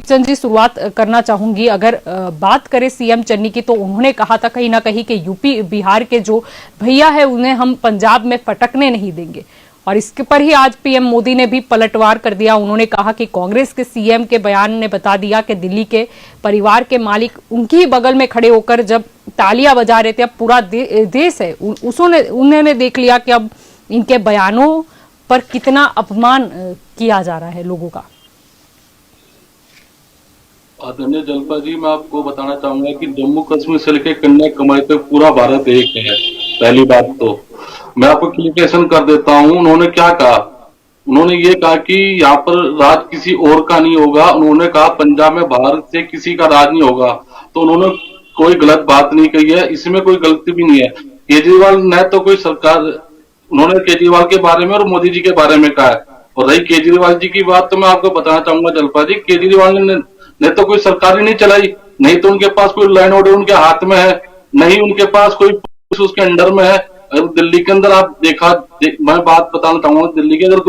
दीपचंद जी, शुरुआत करना चाहूंगी। अगर बात करें सीएम चन्नी की, तो उन्होंने कहा था कहीं ना कहीं कि यूपी बिहार के जो भैया है उन्हें हम पंजाब में फटकने नहीं देंगे, और इसके पर ही आज पीएम मोदी ने भी पलटवार कर दिया। उन्होंने कहा कि कांग्रेस के सीएम के बयान ने बता दिया कि दिल्ली के परिवार के मालिक उनकी ही बगल में खड़े होकर जब तालियां बजा रहे थे, अब पूरा देश है उन्होंने देख लिया कि अब इनके बयानों पर कितना अपमान किया जा रहा है लोगों का। आदरणीय जलपा जी, मैं आपको बताना चाहूंगा कि जम्मू कश्मीर से लेकर कन्याकुमारी तक पूरा भारत एक है। पहली बात तो मैं आपको क्लियरेशन कर देता हूं। उन्होंने क्या कहा? उन्होंने ये कहा कि यहाँ पर राज किसी और का नहीं होगा। उन्होंने कहा पंजाब में भारत से किसी का राज नहीं होगा। तो उन्होंने कोई गलत बात नहीं कही है, इसमें कोई गलती भी नहीं है। केजरीवाल ने तो कोई सरकार, उन्होंने केजरीवाल के बारे में और मोदी जी के बारे में कहा है। और रही केजरीवाल जी की बात, तो मैं आपको बताना चाहूंगा जलपा जी, केजरीवाल ने तो कोई सरकार ही नहीं चलाई, नहीं तो उनके पास कोई लैंड ऑर्डर उनके हाथ में है, नहीं उनके पास कोई पुलिस उसके अंडर में है। अगर दिल्ली के अंदर आप मैं बात बताना चाहूंगा, दिल्ली के अंदर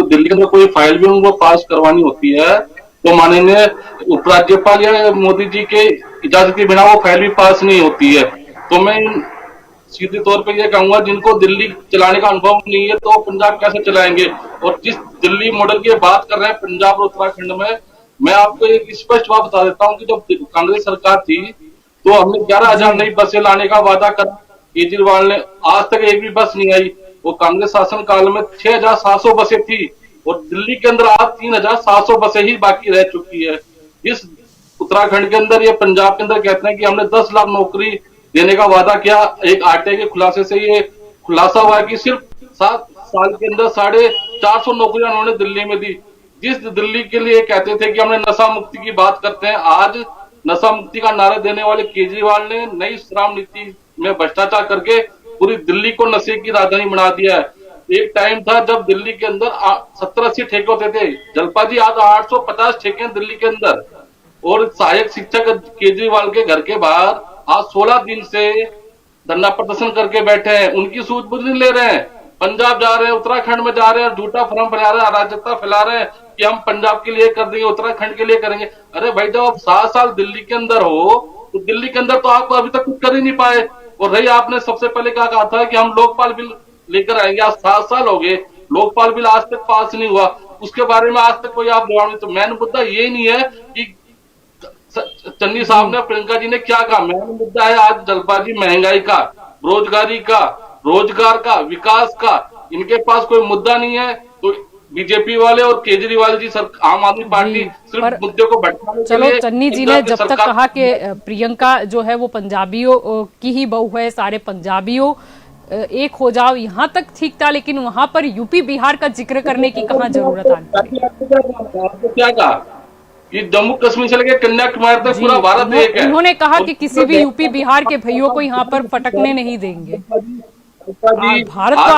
कोई फाइल भी उनको पास करवानी होती है तो माननीय उपराज्यपाल या मोदी जी के इजाजत के बिना वो फाइल भी पास नहीं होती है। तो मैं सीधे तौर पे ये कहूंगा, जिनको दिल्ली चलाने का अनुभव नहीं है तो पंजाब कैसे चलाएंगे? और जिस दिल्ली मॉडल की बात कर रहे हैं पंजाब और उत्तराखंड में, मैं आपको एक स्पष्ट बात बता देता हूं कि जब कांग्रेस सरकार थी तो हमने 11,000 नई बसें लाने का वादा करा। केजरीवाल ने आज तक एक भी बस नहीं आई। वो कांग्रेस शासन काल में 6,700 बसें थी और दिल्ली के अंदर आज 3,700 बसें ही बाकी रह चुकी है। इस उत्तराखंड के अंदर या पंजाब के अंदर कहते हैं कि हमने 10 लाख नौकरी देने का वादा किया। एक आरटीआई के खुलासे से ये खुलासा हुआ है कि सिर्फ 7 साल के अंदर 450 नौकरियां उन्होंने दिल्ली में दी। जिस दिल्ली के लिए कहते थे कि हमने नशा मुक्ति की बात करते हैं, आज नशा मुक्ति का नारा देने वाले केजरीवाल ने नई श्रम नीति में भ्रष्टाचार करके पूरी दिल्ली को नशे की राजधानी बना दिया है। एक टाइम था जब दिल्ली के अंदर 70-80 ठेके होते थे जलपा जी, आज 850 ठेके दिल्ली के अंदर। और सहायक शिक्षक केजरीवाल के घर के बाहर आज 16 दिन से धरना प्रदर्शन करके बैठे हैं, उनकी सूझबूझ नहीं ले रहे हैं। पंजाब जा रहे हैं, उत्तराखंड में जा रहे हैं, झूठा फर्म बना रहे हैं, अराजकता फैला रहे हैं कि हम पंजाब के लिए कर देंगे, उत्तराखंड के लिए करेंगे। अरे भाई, जब आप 7 साल दिल्ली के अंदर हो तो दिल्ली के अंदर तो आप अभी तक कुछ कर ही नहीं पाए। और रही आपने सबसे पहले क्या कहा था कि हम लोकपाल बिल लेकर आएंगे, आज 7 साल हो गए, लोकपाल बिल आज तक पास नहीं हुआ, उसके बारे में आज तक कोई आप जवाब नहीं। तो मेन मुद्दा ये नहीं है कि चन्नी साहब ने, प्रियंका जी ने क्या कहा। मेन मुद्दा है आज जलपा जी महंगाई का, बेरोजगारी का, रोजगार का, विकास का। इनके पास कोई मुद्दा नहीं है। तो बीजेपी वाले और केजरीवाल जी, आम आदमी पार्टी सिर्फ मुद्दे को भटकाने के लिए। चलो, चन्नी जी ने जब तक कहा कि प्रियंका जो है वो पंजाबियों की ही बहू है, सारे पंजाबियों एक हो जाओ, यहाँ तक ठीक था, लेकिन वहां पर यूपी बिहार का जिक्र करने की कहाँ जरूरत आई? आपको क्या कहा कि जम्मू कश्मीर से लेकर कन्याकुमारी तक पूरा भारत एक है। उन्होंने कहा कि किसी भी यूपी बिहार के भैयों को यहाँ पर फटकने नहीं देंगे। भारत का